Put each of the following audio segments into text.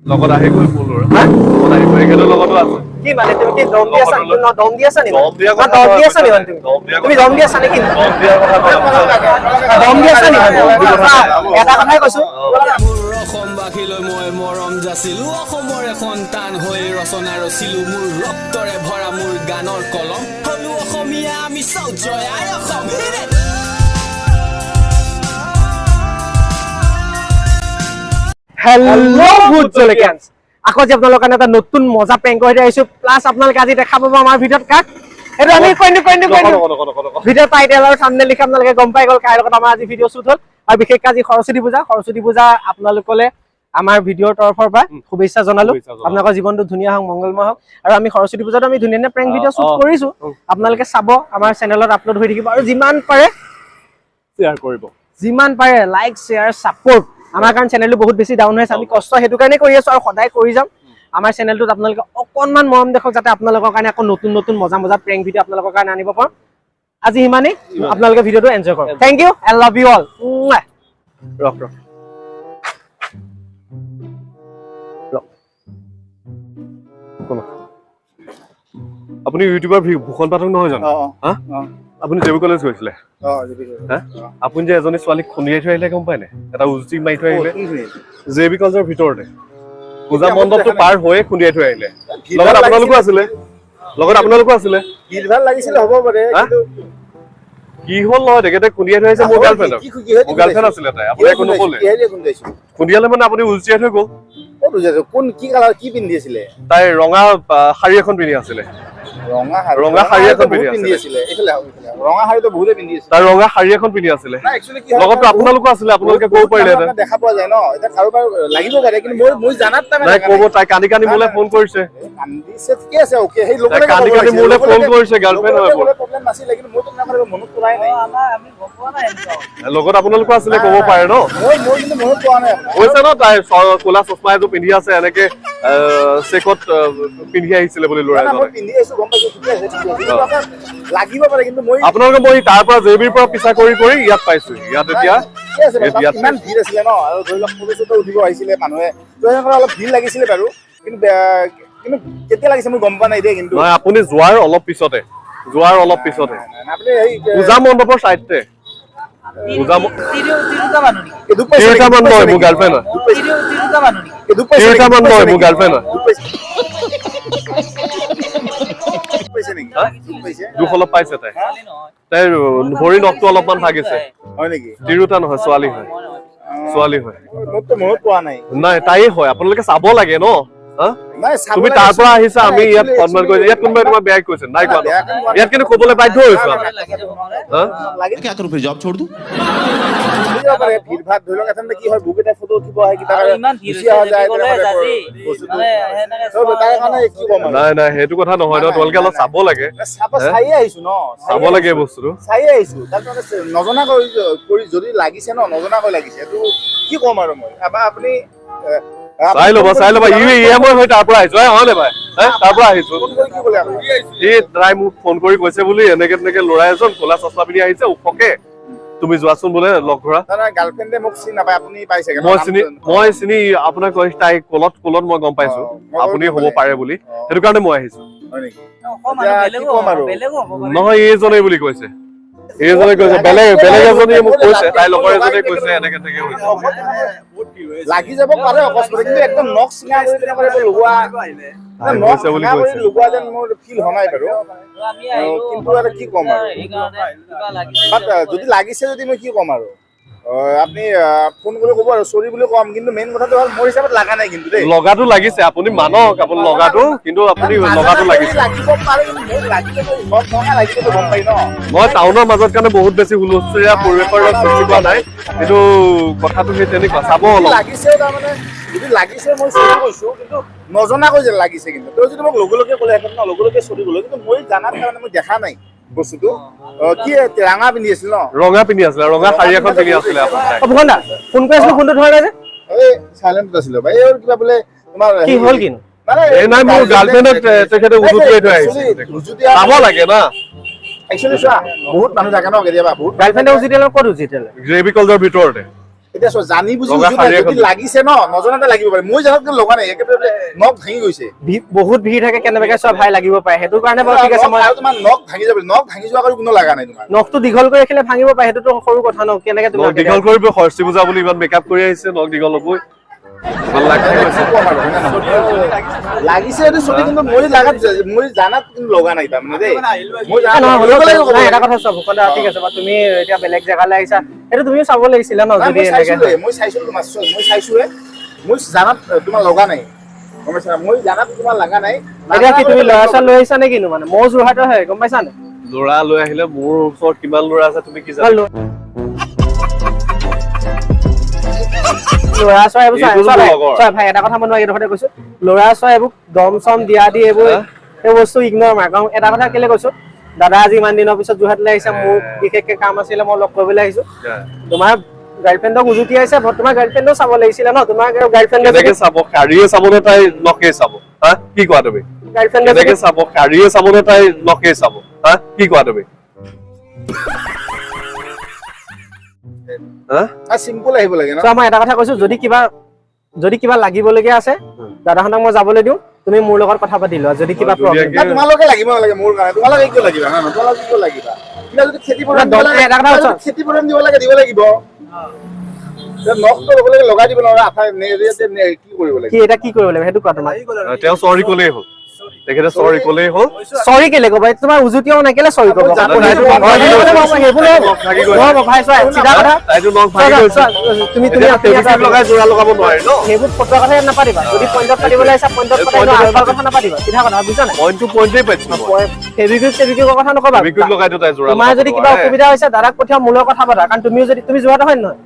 লগত আহি গৈ বলৰ হা লগত আহি গৈ একেলগে লগতো আছে কি মানে তুমি কি দম দি আছা দম দি আছা নি দম দিয়া কথা দম দি আছা নি তুমি দম দি আছা নেকি দম দিয়া কথা দম দি আছা নি এটা কথাই কৈছো মোৰ অসমবাসীলৈ মই মৰম যাচিলো অসমৰে সন্তান হৈ ৰচনা ৰচিলো মোৰ ৰক্তৰে ভৰা মোৰ গানৰ কলম হলো অসমীয়া আমি চাও জয় আই অসম হেল্ল' ভূত জলকীয়ানছ আকৌ যে আপোনালোকৰ কাৰণে এটা নতুন মজা প্ৰেংক কৰি আহিছো প্লাছ আপোনালোকে আজি দেখা পাব আমাৰ ভিডিঅ'ত কাক এইটো আমি কৈনো ভিডিঅ' টাইটেল আৰু থাম্বনেইল লিখি আপোনালোকে গম পাই গ'ল কাৰ লগত আমাৰ আজি ভিডিঅ' শ্বুট হ'ল আৰু বিশেষকৈ আজি সৰস্বতী পূজা আপোনালোকলে আমাৰ ভিডিঅ'ৰ তৰফৰ পৰা শুভেচ্ছা জনালো আপোনালোকৰ জীৱনটো ধুনীয়া হওক মংগলময় হওক আৰু আমি সৰস্বতী পূজাত আমি ধুনীয়া প্ৰেংক ভিডিঅ' শ্বুট কৰিছো আপোনালোকে চাব আমাৰ চেনেলত আপলোড হৈ থাকিব আৰু যিমান পাৰে শ্বেয়াৰ কৰিব যিমান পাৰে লাইক শ্বেয়াৰ সাপোৰ্ট আমাৰ কাৰণ চেনেলটো বহুত বেছি ডাউন হৈ আছে আমি কষ্ট হেতু কাৰণে কৰি আছো আৰু সদায় কৰি যাম আমাৰ চেনেলটোত আপোনালোকে অকনমান মৰম দেখক যাতে আপোনালোকৰ কাৰণে আকৌ নতুন মজা প্ৰেংক ভিডিঅ' আপোনালোকৰ কাৰণে আনিব পাৰো আজি ইমানেই আপোনালোকে ভিডিঅ'টো এনজয় কৰক thank you I love you all ৰখ আপুনি ইউটিউবৰ ভূষণ পাঠক নহয় জানো হা আপুনি জেবি কলেজ গৈছিলে আপুনি যে এজনী ছোৱালীক খুন্দিয়াই থৈ আহিলে গম পায় নে এটা উজুতি মাৰি থৈ আহিলে জেবি কলেজৰ ভিতৰতে পূজা মণ্ডপটো পাৰ হৈ খুন্দিয়াই থৈ আহিলে লগত আপোনালোকো আছিলে ভাল লাগিছিল হ'ব পাৰে কি হ'ল নহয় তেখেতে খুন্দিয়াই থৈ আহিছে মোৰ গাৰ্লফ্ৰেণ্ড আছিলে তাই আপুনি একো নক'লে খুন্দিয়ালে মানে আপুনি উজুতিয়াই থৈ গ'ল কোন কি কালাৰ কি পিন্ধি আছিলে তাই ৰঙা শাৰী এখন পিন্ধি আছিলে ৰঙা শাৰী এখন পিন্ধি আছিলে ৰঙা শাৰীটো বহুতে পিন্ধি আছিলে তাই ৰঙা শাৰী এখন পিন্ধি আছিলে লগতো আপোনালোকো আছিলে আপোনালোকে ক'ব পাৰিলে দেখা পোৱা যায় ন এতিয়া কাৰোবাৰ লাগিব পাৰে কিন্তু মই জানাত তাই ক'ব তাই কান্দি মোলে ফোন কৰিছে কান্দিছে কি আছে ওকে সেই লোকে কান্দি মোলে ফোন কৰিছে গাৰ্লফ্ৰেণ্ড হয় প্ৰব্লেম নাছিলে কিন্তু মই তোমাক মনত পৰাই নাই আমি গম পোৱা নাই লগত আপোনালোকো আছিলে ক'ব পাৰে ন মই কিন্তু মনত পোৱা নাই কৈছে ন তাই ক'লা চশমা এযোৰ পিন্ধি আছে এনেকে চেকত পিন্ধি আহিছিলে বুলি ল'ৰা এজনে পিন্ধি আছো গম পাইছো ঠিক আছে লাগিব পাৰে কিন্তু আপোনালোকে মই তাৰ পৰা জেবিৰ পৰা পিছা কৰি ইয়াত পাইছো ইয়াত এতিয়া ইমান ভিৰ আছিলে ন আৰু ধৰি লওক ফটো উঠিব আহিছিলে মানুহে অলপ ভিৰ লাগিছিলে বাৰু কিন্তু কেতিয়া লাগিছে মই গম পোৱা নাই দেই কিন্তু নহয় আপুনি যোৱাৰ অলপ পিছতে আপুনি পূজা মণ্ডপৰ চাইডতে দুখ অলপ পাইছে তাইৰ ভৰি নখটো অলপমান ভাগিছে হয় নেকি তিৰোতা নহয় ছোৱালী হয় মনত পোৱা নাই নাই তাই হয় আপোনালোকে চাব লাগে ন তুমি তাৰ পৰা আহিছা আমি ইয়াত সন্মান কৰিছো ইয়াত কোনোবাই তোমাৰ বেয়া কৈছে নাই কোৱা ইয়াত কিন্তু ক'বলৈ বাধ্য হৈছো জব छोड़ दूं ভিৰ ভাত ধৰি লওক এখানে কি হয় বুক এটা ফটো উঠিব আহে কিবা নাই সেইটো কথা নহয় ন তোমালোকে অলপ চাব লাগে চাই আহিছো ন চাব লাগে বস্তুটো চাই আহিছো তাৰপিছত নজনা কৰি যদি লাগিছে ন নজনাকৈ লাগিছে এইটো কি ক'ম আৰু মই আপুনি চাই ল'বা মই হৈ তাৰ পৰা আহিছো হয়নে ভাই তাৰ পৰা আহিছো তাই মোক ফোন কৰি কৈছে বুলি এনেকে ল'ৰা এজন ক'লা চশমা পিন্ধি আহিছে ওখকে তুমি যোৱাচোন বোলে লগ ধৰা গাৰ্লফ্ৰেণ্ডে মোক চিনি নাপায় আপুনি পাইছে মই চিনি আপোনাক কৈ তাই কলত মই গম পাইছো আপুনি হ'ব পাৰে বুলি সেইটো কাৰণে মই আহিছো নহয় এইজনে বুলি কৈছে বেলেগ এজনী মোক কৈছে তাই লগৰ এজনে কৈছে এনেকে লাগি যাব পাৰে অকস্মাতে কিন্তু একদম নখ চিঙা কৰি লগোৱা যেন মোৰ ফিল হোৱা নাই বাৰু কিন্তু আৰু কি ক'ম আৰু যদি লাগিছে যদি মই কি ক'ম আৰু আপুনি ফোন কৰি ক'ব আৰু চৰি বুলি ক'ম কিন্তু মেইন কথাটো হ'ল মোৰ হিচাপত লগা নাই কিন্তু দেই লগাটো লাগিছে আপুনি মানক আপুনি লগাটো কিন্তু আপুনি লগাটো লাগিছে মই টাউনৰ মাজত কাৰণে বহুত বেছি হুলস্থুলীয়া পৰিৱেশৰ সৃষ্টি কৰা নাই কিন্তু কথাটো সেই তেনেকুৱা চাব অলপ লাগিছে তাৰমানে যদি লাগিছে মই চৰি কৈছো কিন্তু নজনাকৈ যে লাগিছে কিন্তু তই যদি মোক লগে ক'লে এখন লগে চৰি গ'লো কিন্তু মই জানাত কাৰণে মই দেখা নাই বস্তুটো কি ৰঙা পিন্ধি আছিল ন ৰঙা শাৰী এখন পিন্ধি আছিলে ভুৱন দা ফোন কৰি আছিলো ফোনটো ধৰা নাই যে এই সাইলেন্ট আছিল ভাই এই কিবা বোলে তোমাৰ কি হ'ল কিনো নাই মোৰ গাৰ্লফ্ৰেণ্ডক তেখেতে উজুতি থৈ আহিছে চাব লাগে না একচুৱেলি চোৱা বহুত মানুহ থাকে ন কেতিয়াবা বহুত গাৰ্লফ্ৰেণ্ডে উজুতি ক'ত উজুতি জেবি কলেজৰ ভিতৰতে এতিয়া চোৱা জানি বুজি লগা শাৰী এখন যদি লাগিছে ন নজনাতে লাগিব পাৰে মই জানাত কিন্তু লগা নাই একেবাৰে নখ ভাঙি গৈছে বহুত ভিৰ থাকে কেনেবাকে চোৱা ভাই লাগিব পাৰে সেইটো কাৰণে বাৰু ঠিক আছে মই আৰু তোমাৰ নখ ভাঙি যাব নখ ভাঙি যোৱা আৰু কোনো লগা নাই তোমাৰ নখটো দীঘল কৰি ৰাখিলে ভাঙিব পাৰে সেইটোতো সৰু কথা ন কেনেকে তুমি নখ দীঘল কৰিব সৰস্বতী পূজা বুলি ইমান মেকআপ কৰি আহিছে নখ দীঘল হ'বই ভাল লাগছে লাগিছে এইটো চলি কিন্তু মই লাগাত মই জানাত কিন্তু লগা নাই তাৰমানে দেই মই এটা কথা চোৱা ভূপেন দা ঠিক আছে বা তুমি এতিয়া বেলেগ জেগালৈ আহিছা সেইটো তুমিও চাব লাগিছিলে ন যদি এনেকে মই চাইছিলো তোমাৰ মই চাইছোৱে মই জানাত তোমাৰ লগা নাই গম পাইছা মই জানাত তোমাৰ লগা নাই এতিয়া কি তুমি ল'ৰা ছোৱালী লৈ আহিছা নে কিনো মানে মই যোৰহাটৰ হয় গম পাইছা নে ল'ৰা লৈ আহিলে মোৰ ওচৰত কিমান ল'ৰা আছে তুমি কি জানা ল'ৰা ছোৱালী এইবোৰ চোৱা ভাই এটা কথা মই এইডোখৰতে কৈছো ল'ৰা ছোৱালী এইবোৰ দম চম দিয়া দি এইবোৰ এই বস্তু ইগনৰ মাৰ কাৰণ এটা কথা কেলে কৈছো দাদা আজি ইমান দিনৰ পিছত যোৰহাটলৈ আহিছে মোৰ বিশেষকে কাম আছিলে মই লগ কৰিবলৈ আহিছো তোমাৰ গাৰ্লফ্ৰেণ্ডক উজুতি আহিছে তোমাৰ গাৰ্লফ্ৰেণ্ডো চাব লাগিছিলে ন তোমাৰ গাৰ্লফ্ৰেণ্ডে চাব শাৰীয়ে চাবনে তাই নখে চাব হা কি কোৱা তুমি গাৰ্লফ্ৰেণ্ডে চাব শাৰীয়ে চাবনে তাই নখে চাব হা কি কোৱা তুমি চিম্পল আহিব লাগে ন মই এটা কথা কৈছো যদি কিবা লাগিবলগীয়া আছে দাদাহঁতক মই যাবলৈ দিওঁ তুমি মোৰ লগত কথা পাতি লোৱা যদি কিবা প্ৰব্লেম তোমালোকে লাগিব নালাগে মোৰ কাৰণে তোমালোকে কিয় লাগিবা হা তোমালোকে কিয় লাগিবা কিবা যদি খেতি পথাৰ দিব লাগে দিব লাগিব নখটো ল'ব লাগে লগাই দিব নোৱাৰা আঠা কি কৰিব লাগে কি এটা কি কৰিব লাগিব সেইটো কোৱা তোমাৰ তেওঁ চৰি ক'লেই হ'ল তেখেতে চৰি ক'লেই হ'ল চৰি কেলে ক'বা তোমাৰ উজুতিও নাই কেলে চৰি ক'ব তুমি লগাই যোৰা লগাব নোৱাৰি ন সেইবোৰ ফটোৰ কথা নাপাতিবা যদি পইণ্টত পাতিবলৈ আহিছা পইণ্টত পাতিবা কথা নাপাতিবা চিধা কথা বুজিছা নাই পইণ্টটো পইণ্টেই পাইছো ফেব্ৰিকৰ কথা নকবা লগাই দিওঁ তাই যোৰা তোমাৰ যদি কিবা অসুবিধা হৈছে দাদাক পঠিওৱা মূলৰ কথা পাতা কাৰণ তুমিও যদি তুমি যোৰহাটৰ হয় নহয়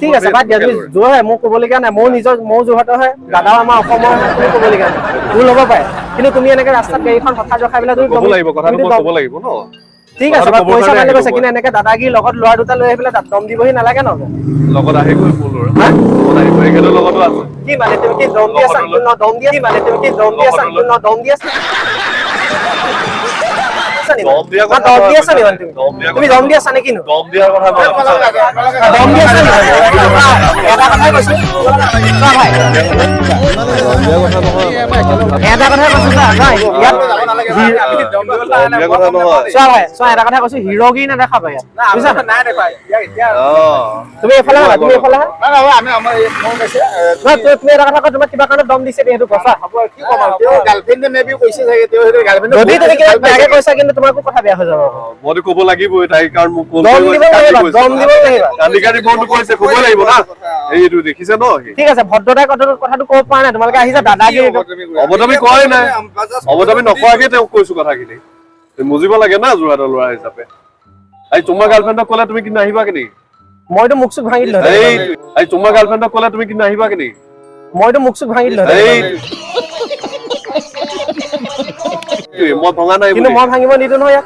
ঠিক আছে বাদ দিয়া তুমি যোৰহাট মোক ক'বলগীয়া নাই ময়ো যোৰহাটৰ হয় দাদাও আমাৰ অসমৰ হয় তুমি ক'বলগীয়া নাই ভুল হ'ব পাৰে কিন্তু তুমি এনেকে ৰাস্তাত গাড়ীখন হঠাৎ ৰখাই পেলাই তুমি ক'ব লাগিব কথাটো মই ক'ব লাগিব ন ঠিক আছে বাৰু পইচা কাৰণে কৈছে কিন্তু এনেকে দাদাগিৰ লগত ল'ৰা দুটা লৈ আহি পেলাই দম দিবহি নালাগে ন লগত আহি গৈ মোৰ ল'ৰা এখেতৰ লগতো আছে কি মানে তুমি কি দম দি আছা দম দি মানে তুমি কি দম দি আছা দম দি আছা তুমি দম দি আছা নে কিনো দম দিয়াৰ কথা দম দি আছা এটা কথাই কৈছো এটা কথাই কৈছো এটা কথা কৈছো হিৰগিৰি নেদেখাবা ইয়াত বুজিছা তুমি এইফালে তুমি এইফালে তুমি এটা কথা কয় তোমাক কিবা কাৰণে দম দিছে সেইটো কথা যদি তুমি কিবা বেয়াকে কৈছা কিন্তু তোমাকো কথা বেয়া হৈ যাব মইতো ক'ব লাগিবই তাই কাৰণ মোক কান্দি কান্দি ফোনটো কৰিছে ক'ব লাগিব না এইটো দেখিছে ন ঠিক আছে ভদ্ৰতাই কথাটো ক'ব পৰা নাই তোমালোকে আহিছা দাদাগিৰি অৱদামি কয় নাই অৱদামি নকৰাকে তেওঁক কৈছো কথাখিনি বুজিব লাগে না যোৰহাটৰ ল'ৰা হিচাপে এই তোমাৰ গাৰ্লফ্ৰেণ্ডক ক'লে তুমি কিন্তু আহিবা কি নেকি মইতো মুখ চুখ ভাঙি দিলো এই তোমাৰ গাৰ্লফ্ৰেণ্ডক ক'লে তুমি কিন্তু আহিবা কি নেকি মইতো মুখ চুখ ভাঙি দিলো মই ভঙা নাই কিন্তু মই ভাঙিব নিদিওঁ নহয় ইয়াত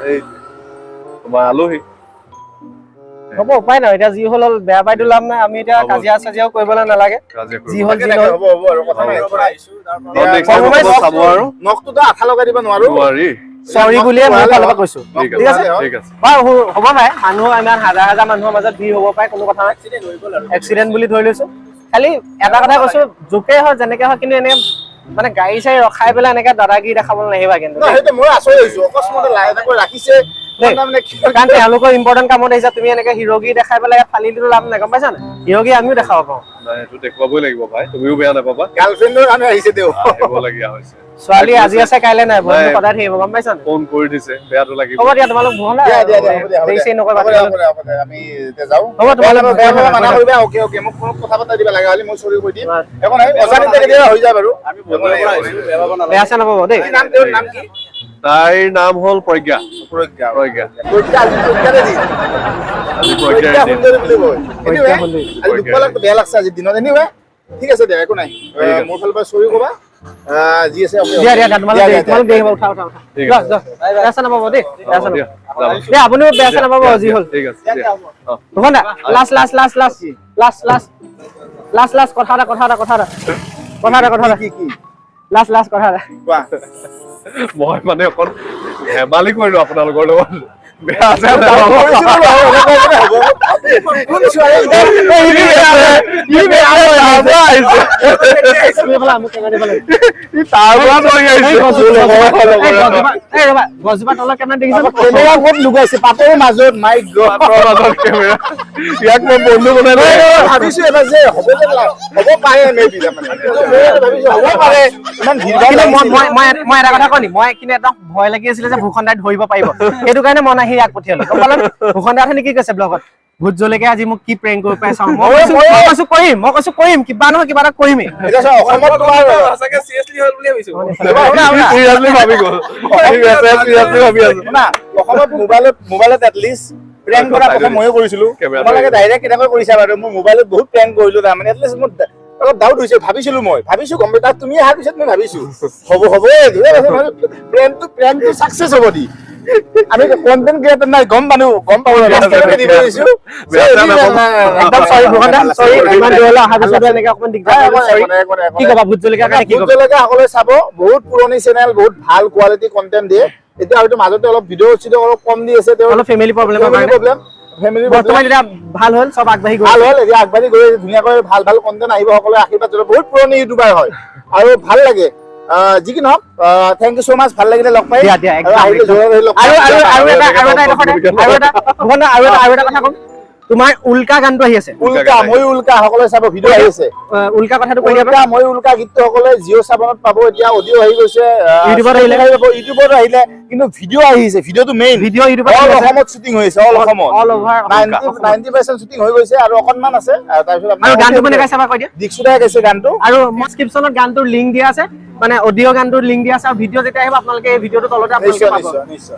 তোমাৰ আলহী হ'ব উপায় নাই এতিয়া যি হ'ল বেয়া পাইতো লাভ নাই আমি এতিয়া কাজিয়া চাজিয়াও কৰিবলৈ নালাগে যি হ'ল যি হ'ল চাব আৰু নখটোতো আঠা লগাই দিব নোৱাৰো চৰি বুলিয়ে মই ফালৰ পৰা কৈছো ঠিক আছে হ'ব পাৰে মানুহ ইমান হাজাৰ হাজাৰ মানুহৰ মাজত ভিৰ হ'ব পাৰে কোনো কথা নাই এক্সিডেণ্ট বুলি ধৰি লৈছো খালি এটা কথা কৈছো জোকে হয় যেনেকে হয় কিন্তু এনে মানে গাড়ী চাড়ী ৰখাই পেলাই এনেকে দাদাগিৰি দেখাবলৈ নাহিবা কিন্তু মই আচৰিত হৈছো অকস্মাতে ৰাখিছে কাৰণ তেওঁলোকৰ ইম্পৰ্টেণ্ট কামত আহিছা তুমি এনেকে হিৰগিৰি দেখাই পেলাই ফালি দিলে লাভ নাই গম পাইছা নাই হিৰগিৰি আমিও দেখাব পাৰো এইটো দেখুৱাবই লাগিব ভাই তুমিও বেয়া নাপাবা গাৰ্লফ্ৰেণ্ডৰ কাৰণে আহিছে তেওঁ আহিবলগীয়া হৈছে ছোৱালী আজি আছে কাইলে নাই বন্ধু সদায় থাকিব গম পাইছা নাই ফোন কৰি দিছে বেয়াটো লাগিব হ'ব দিয়া তোমালোক বহলা দেৰি নকৰিবা আমি যাওঁ হ'ব তোমালোক মানা কৰিবা ওকে ওকে মোক কথা পাতা দিবা লাগা হলি মই চৰি কৈ দিম এখন অজানিতে কেতিয়া হৈ যায় বাৰু আমি বেয়া আছে নাপাব দেই নাম তেওঁৰ নাম কি তাইৰ নাম হ'ল প্ৰজ্ঞা বেয়া লাগছে আজি দিনত এনিৱে ঠিক আছে দিয়া একো নাই মোৰ ফালৰ পৰা চৰি কবা যি আছে আপুনিও বেয়া আছে নাপাব যি হ'ল লাষ্ট কথা মই মানে অকণ ধেমালি কৰিলো আপোনালোকৰ লগত বেয়া আছে কোন ছোৱালী গছজোপা তলত কেমেৰা দেখিছা কেমেৰা ক'ত লুকাইছে পাতৰ মাজত মাই গড কেমেৰা ইয়াক মই বন্ধু বনাই ভাবিছো এবাৰ যে হ'ব পাৰে মেবি ভাবিছো হ'ব পাৰে ইমান ভিৰ মই এটা কথা কওঁ মই কিন্তু এটা ভয় লাগি আছিলে যে ভূষণ দাই ধৰিব পাৰিব সেইটো কাৰণে মই নাহি ইয়াক পঠিয়ালো গম পালা ভূষণ দাই কি কৈছে ব্লগত ভূত জলকে আজি মোক কি প্ৰেংক কৰি পাই চাওঁ মই কৈছো কৰিম কিবা নহয় কিবা এটা কৰিমেই অসমত তোমাৰ সঁচাকে চিৰিয়াছলি হ'ল বুলি ভাবিছো অসমত মোবাইলত এটলিষ্ট প্ৰেংক কৰা কথা ময়ো কৰিছিলো তোমালোকে ডাইৰেক্ট কেনেকৈ কৰিছা বাৰু মোৰ মোবাইলত বহুত প্ৰেংক কৰিলো তাৰমানে এটলিষ্ট মোৰ অলপ ডাউট হৈছে ভাবিছিলো মই কম্পিউটাৰ তুমি অহাৰ পিছত মই ভাবিছো হ'ব প্ৰেংকটো চাকচেছ হ'ব দি আমি কন্টেন্ট ক্ৰিয়েটৰ নাই গম পাব একদম সৰি ভূষণ দা সৰি ইমান দূৰলৈ অহা পিছত এনেকৈ অকমান দিগদাৰ কি ক'বা ভূত জলকীয়া কাৰণে কি ক'বা সকলোৱে চাব বহুত পুৰণি চেনেল বহুত ভাল কোৱালিটি কন্টেন্ট দিয়ে এতিয়া হয়তো মাজতে অলপ ভিডিঅ' অলপ কম দি আছে অলপ ফেমিলি প্ৰব্লেমৰ কাৰণে বৰ্তমান এতিয়া ভাল হ'ল চব আগবাঢ়ি গ'ল এতিয়া আগবাঢ়ি গৈ ধুনীয়াকৈ ভাল কন্টেন্ট আহিব সকলোৱে আশীৰ্বাদ জনাব বহুত পুৰণি ইউটিউবাৰ হয় আৰু ভাল লাগে যি কি নহওক থেংক ইউ সো মাচ ভাল লাগিলে লগ পাই দিয়া আহিলে আৰু এটা কথা কম তোমাৰ উল্কা গানটো আহি আছে মই উল্কা সকলোৱে চাব ভিডিঅ' আহি আছে উল্কা কথাটো কৈ দিয়া মই উল্কা গীতটো সকলোৱে জিঅ' সাৱনত পাব এতিয়া অডিঅ' আহি গৈছে ইউটিউবত আহিলে কিন্তু ভিডিঅ' আহিছে ভিডিঅ'টো মেইন ভিডিঅ' ইউটিউবত অসমত শ্বুটিং হৈছে অল অসমত অল অভাৰ 90% শ্বুটিং হৈ গৈছে আৰু অকনমান আছে তাৰপিছত আৰু গানটো কোনে গাইছে বা কৈ দিয়া দীক্ষিতাই গাইছে গানটো আৰু ডেছক্ৰিপচনত গানটোৰ লিংক দিয়া আছে মানে অডিঅ' গানটোৰ লিংক দিয়া আছে আৰু ভিডিঅ' যেতিয়া আহিব আপোনালোকে এই ভিডিঅ'টো তলতে আপোনালোকে পাব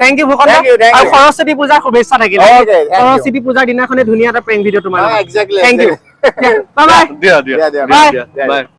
থ্যাংক ইউ ভূষণ দা আৰু সৰস্বতী পূজাৰ শুভেচ্ছা থাকিল সৰস্বতী পূজাৰ দিনাখনে ধুনীয়া এটা প্ৰেংক ভিডিঅ' তোমাৰ exactly thank you bye bye দিয়া দিয়া বাই